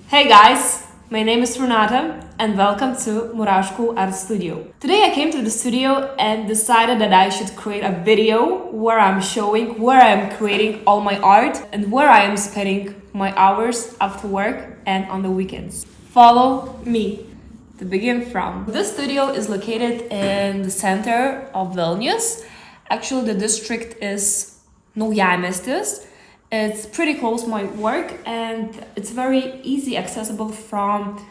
Hey guys, my name is Renata and welcome to MURASHKO art studio. Today I came to the studio and decided that I should create a video where I'm showing where I'm creating all my art and where I am spending my hours after work and on the weekends. Follow me. To begin from, this studio is located in the center of Vilnius. Actually, the district is Naujamiestis. It's pretty close to my work and it's very easy accessible from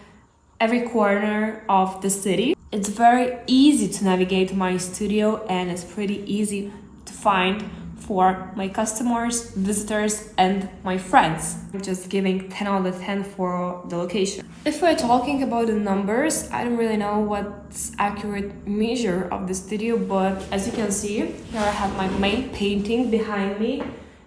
every corner of the city. It's very easy to navigate my studio and it's pretty easy to find for my customers, visitors and my friends. I'm just giving 10 out of 10 for the location. If we're talking about the numbers, I don't really know what's accurate measure of the studio, but as you can see, here I have my main painting behind me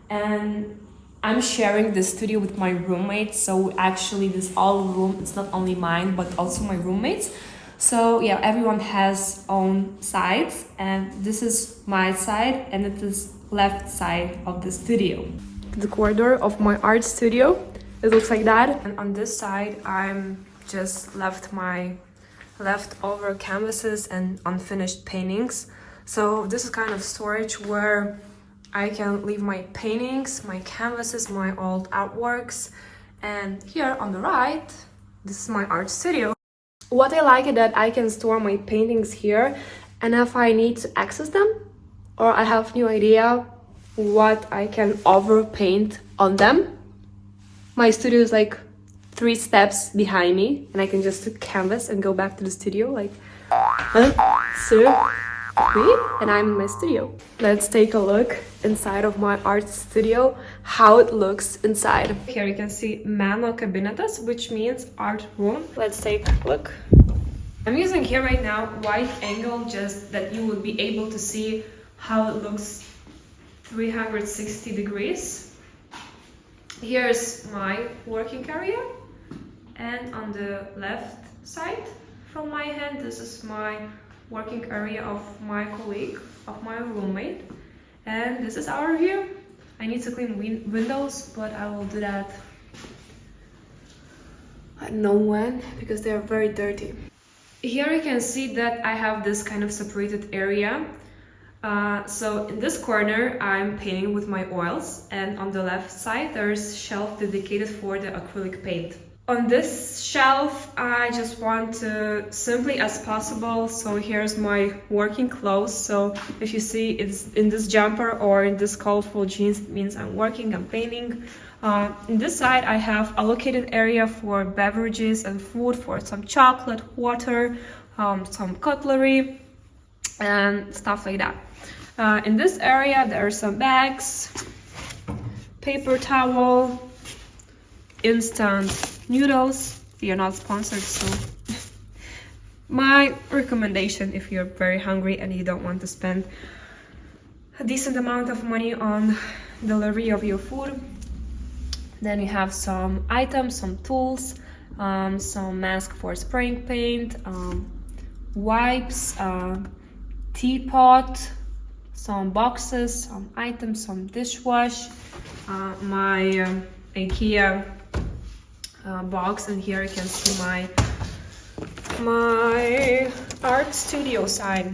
and I'm sharing the studio with my roommates. So actually this all room, it's not only mine, but also my roommates. So yeah, everyone has own sides and this is my side and it is left side of the studio. The corridor of my art studio, it looks like that. And on this side, I'm just left my leftover canvases and unfinished paintings. So this is kind of storage where I can leave my paintings, my canvases, my old artworks. And here on the right, this is my art studio. What I like is that I can store my paintings here, and if I need to access them or I have no idea what I can overpaint on them, my studio is like 3 steps behind me and I can just take canvas and go back to the studio like and I'm in my studio. Let's take a look inside of my art studio, how it looks inside. Here you can see meno kabinetas, which means art room. Let's take a look. I'm using here right now wide angle just that you would be able to see how it looks 360 degrees. Here's my working area, and on the left side from my hand, this is my working area of my colleague, of my roommate, and this is our view. I need to clean windows, but I will do that I don't know when, because they are very dirty. Here you can see that I have this kind of separated area. So in this corner I'm painting with my oils, and on the left side there's shelf dedicated for the acrylic paint. On this shelf, I just want to simply as possible. So here's my working clothes. So if you see it's in this jumper or in this colorful jeans, it means I'm working, I'm painting. In this side, I have allocated area for beverages and food, for some chocolate, water, some cutlery, and stuff like that. In this area, there are some bags, paper towel, instant noodles. We are not sponsored, so my recommendation if you're very hungry and you don't want to spend a decent amount of money on delivery of your food, then you have some items, some tools, some mask for spraying paint, wipes, teapot, some boxes, some items, some dishwash, my IKEA box, and here you can see my art studio side.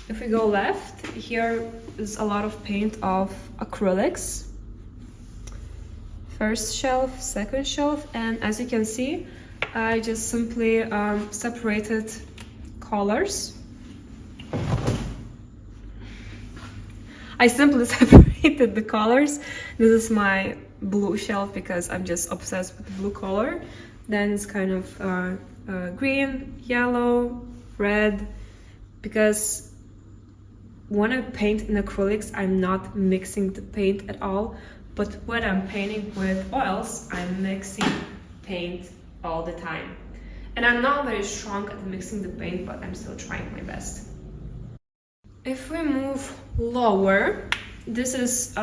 If we go left, here is a lot of paint of acrylics. First shelf, second shelf, and as you can see, I just simply separated colors. I simply separated the colors. This is my blue shelf because I'm just obsessed with the blue color. Then it's kind of green, yellow, red, because when I paint in acrylics, I'm not mixing the paint at all. But when I'm painting with oils, I'm mixing paint all the time. And I'm not very strong at mixing the paint, but I'm still trying my best. If we move lower, this is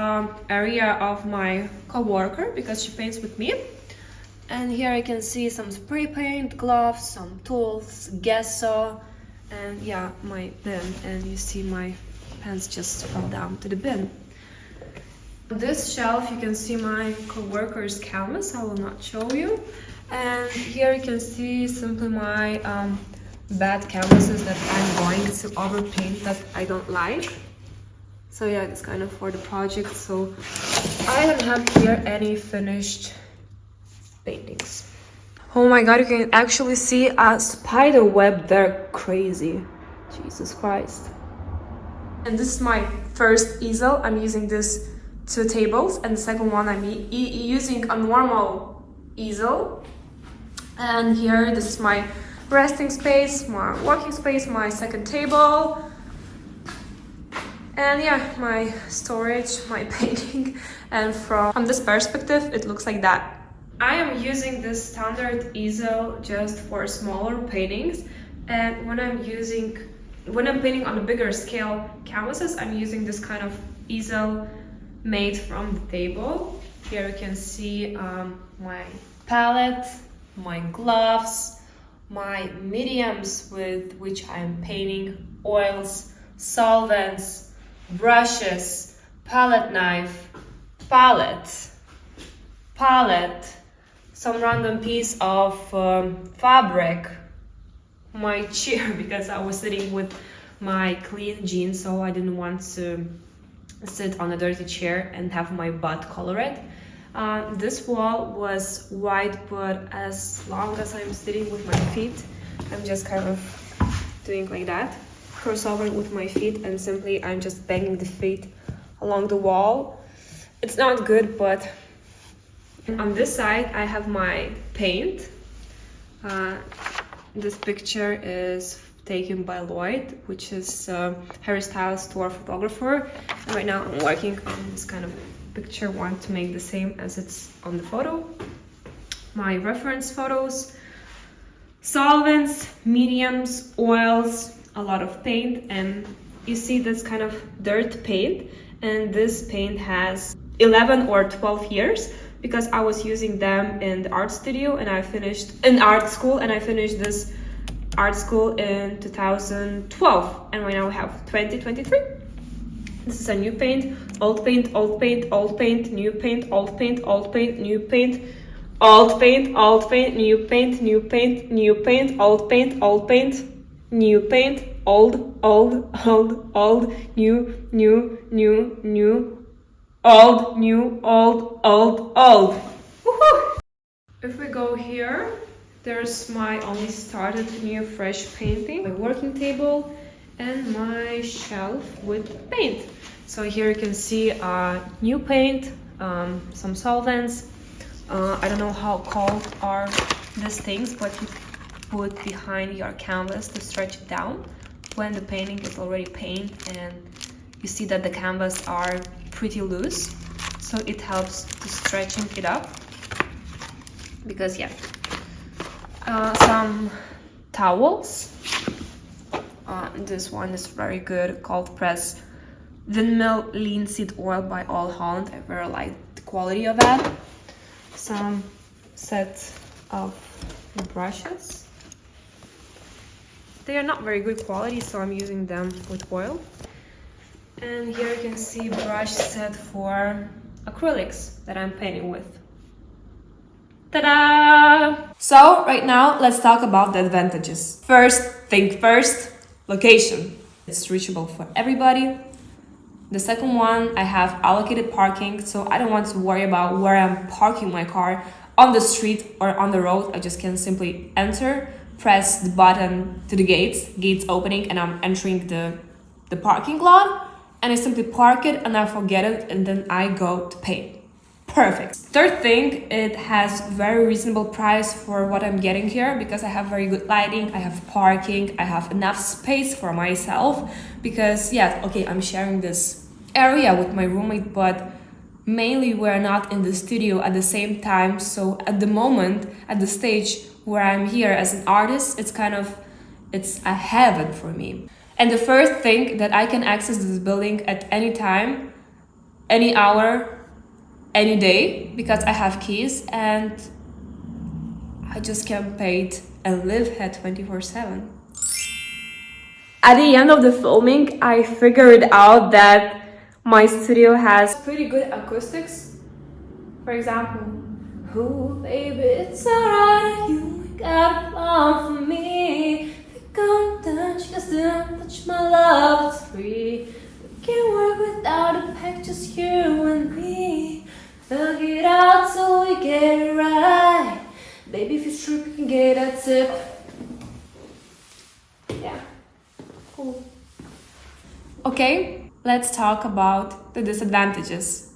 area of my co-worker because she paints with me. And here I can see some spray paint, gloves, some tools, gesso, and yeah, my bin. And you see my pants just fell down to the bin. On this shelf you can see my co-worker's canvas. I will not show you. And here you can see simply my bad canvases that I'm going to overpaint that I don't like. So yeah, it's kind of for the project. So I don't have here any finished paintings. Oh my god, you can actually see a spider web there. Crazy. Jesus Christ. And this is my first easel. I'm using this 2 tables, and the second one I'm using a normal easel. And here, this is my resting space, my working space, my second table. And yeah, my storage, my painting. And from this perspective, it looks like that. I am using this standard easel just for smaller paintings. And when I'm painting on a bigger scale canvases, I'm using this kind of easel made from the table. Here you can see my palette, my gloves, my mediums with which I'm painting, oils, solvents, brushes, palette knife, palette, some random piece of fabric, my chair, because I was sitting with my clean jeans, so I didn't want to sit on a dirty chair and have my butt colored. This wall was white, but as long as I'm sitting with my feet, I'm just kind of doing like that, crossovering with my feet, and simply I'm just banging the feet along the wall. It's not good, but on this side I have my paint. This picture is taken by Lloyd, which is Harry Styles tour photographer. And right now I'm working on this kind of picture, want to make the same as it's on the photo. My reference photos, solvents, mediums, oils, a lot of paint, and you see this kind of dirt paint, and this paint has 11 or 12 years because I was using them in the art studio and I finished in art school, and I finished this art school in 2012, and right now we have 2023. This is a new paint, old paint, old paint, old paint, new paint, old paint, old paint, new paint, old paint, old paint, new paint, new paint, new paint, old paint, old paint, new paint, old, old, old, old, new, new, new, new, old, new, old, old, old. Woohoo! If we go here, there's my only started new fresh painting, my working table, and my shelf with paint. So here you can see new paint, some solvents. I don't know how called are these things, but you put behind your canvas to stretch it down when the painting is already painted, and you see that the canvas are pretty loose, so it helps to stretching it up. Because yeah, some towels. This one is very good, cold press windmill linseed oil by All Holland. I very like the quality of that. Some set of brushes. They are not very good quality, so I'm using them with oil. And here you can see brush set for acrylics that I'm painting with. Ta-da! So right now let's talk about the advantages. First thing first, location. It's reachable for everybody. The second one, I have allocated parking, so I don't want to worry about where I'm parking my car, on the street or on the road. I just can simply enter, press the button to the gates opening, and I'm entering the parking lot, and I simply park it and I forget it, and then I go to pay. Perfect. Third thing, it has very reasonable price for what I'm getting here, because I have very good lighting, I have parking, I have enough space for myself, because yeah, okay, I'm sharing this area with my roommate, but mainly we're not in the studio at the same time. So at the moment, at the stage where I'm here as an artist, it's a heaven for me. And the first thing, that I can access this building at any time, any hour, any day, because I have keys, and I just can paint and live here 24/7. At the end of the filming, I figured out that My studio has pretty good acoustics. For example, oh baby, it's alright, you got one for me. Come touch, just don't touch my love, it's free. We can work without a pack, just you and me. Thug it out so we get it right. Baby, if you trip, you can get a tip. Yeah, cool. Okay, let's talk about the disadvantages.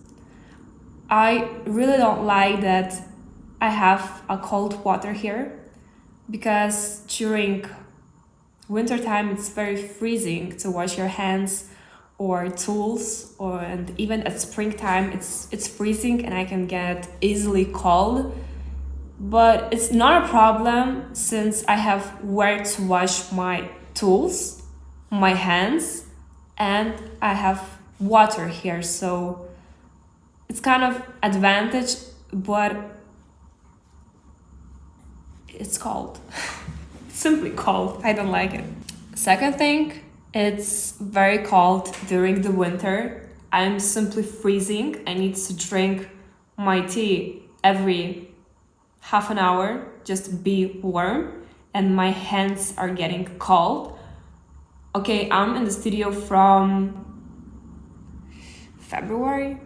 I really don't like that I have a cold water here, because during winter time it's very freezing to wash your hands or tools, and even at springtime it's freezing and I can get easily cold. But it's not a problem since I have where to wash my tools, my hands, and I have water here, so it's kind of advantage, but it's cold. It's simply cold. I don't like it. Second thing, it's very cold during the winter. I'm simply freezing. I need to drink my tea every half an hour just to be warm, and my hands are getting cold. Okay, I'm in the studio from February.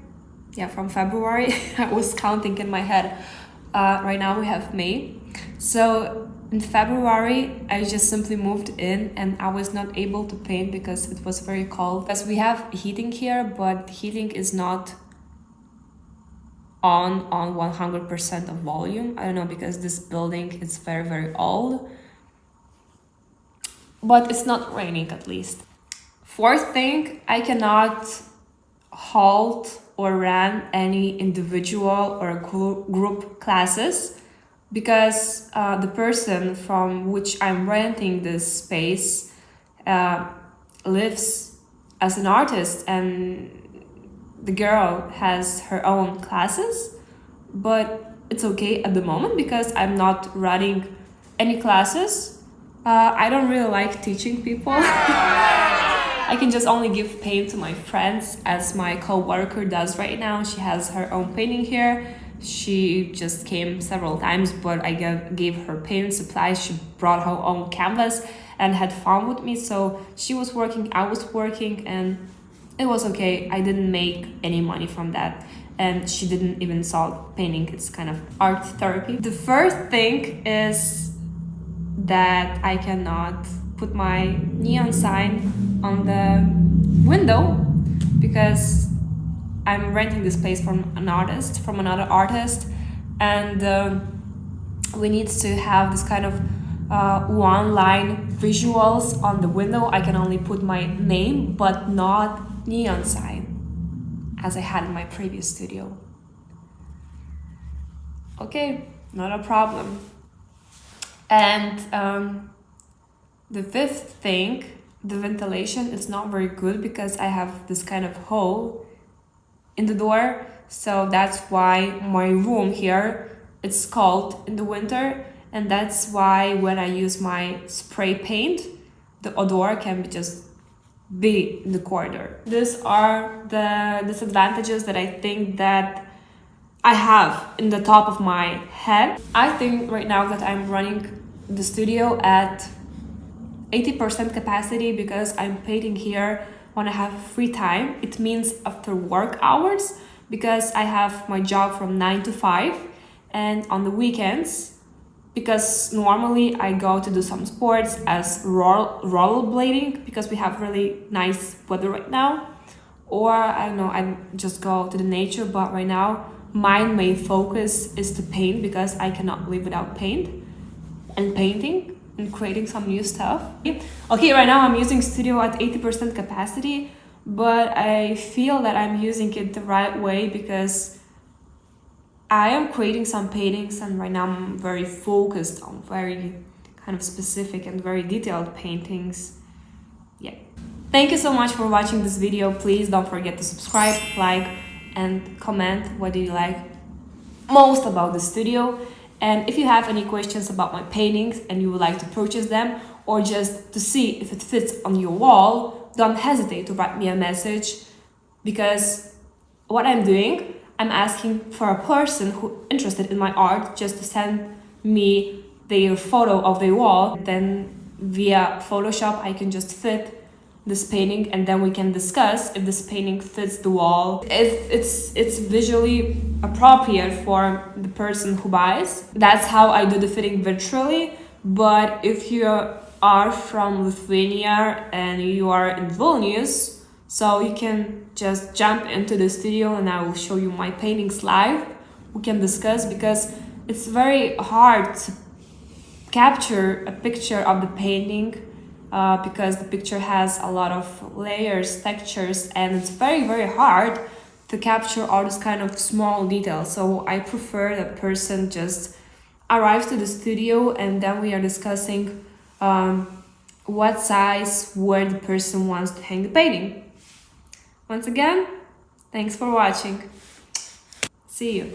Yeah, from February. I was counting in my head. Right now we have May. So in February, I just simply moved in and I was not able to paint because it was very cold. Because we have heating here, but heating is not on 100% of volume. I don't know, because this building is very, very old. But it's not raining at least. Fourth thing, I cannot halt or run any individual or group classes, because the person from which I'm renting this space lives as an artist, and the girl has her own classes. But it's okay at the moment because I'm not running any classes. I don't really like teaching people. I can just only give paint to my friends, as my co-worker does right now. She has her own painting here. She just came several times, but I gave her paint supplies. She brought her own canvas and had fun with me. So she was working, I was working, and it was okay. I didn't make any money from that. And she didn't even saw painting. It's kind of art therapy. The first thing is that I cannot put my neon sign on the window because I'm renting this place from another artist, and we need to have this kind of one-line visuals on the window. I can only put my name, but not neon sign, as I had in my previous studio. Okay, not a problem. And the fifth thing, the ventilation is not very good because I have this kind of hole in the door. So that's why my room here, it's cold in the winter. And that's why when I use my spray paint, the odor can just be in the corner. These are the disadvantages that I think that I have in the top of my head. I think right now that I'm running the studio at 80% capacity because I'm painting here when I have free time. It means after work hours, because I have my job from 9 to 5, and on the weekends, because normally I go to do some sports as rollerblading because we have really nice weather right now, or I don't know, I just go to the nature. But right now my main focus is to paint because I cannot live without paint and painting and creating some new stuff. Okay, right now I'm using studio at 80% capacity, but I feel that I'm using it the right way because I am creating some paintings, and right now I'm very focused on very kind of specific and very detailed paintings. Yeah. Thank you so much for watching this video. Please don't forget to subscribe, like, and comment what do you like most about the studio. And if you have any questions about my paintings and you would like to purchase them, or just to see if it fits on your wall, don't hesitate to write me a message. because what I'm doing, I'm asking for a person who interested in my art just to send me their photo of their wall. Then via Photoshop I can just fit this painting, and then we can discuss if this painting fits the wall, if it's visually appropriate for the person who buys. That's how I do the fitting virtually. But if you are from Lithuania and you are in Vilnius, so you can just jump into the studio and I will show you my paintings live. We can discuss, because it's very hard to capture a picture of the painting, because the picture has a lot of layers, textures, and it's very hard to capture all this kind of small details. So I prefer that person just arrives to the studio and then we are discussing what size, where the person wants to hang the painting. Once again, thanks for watching. See you.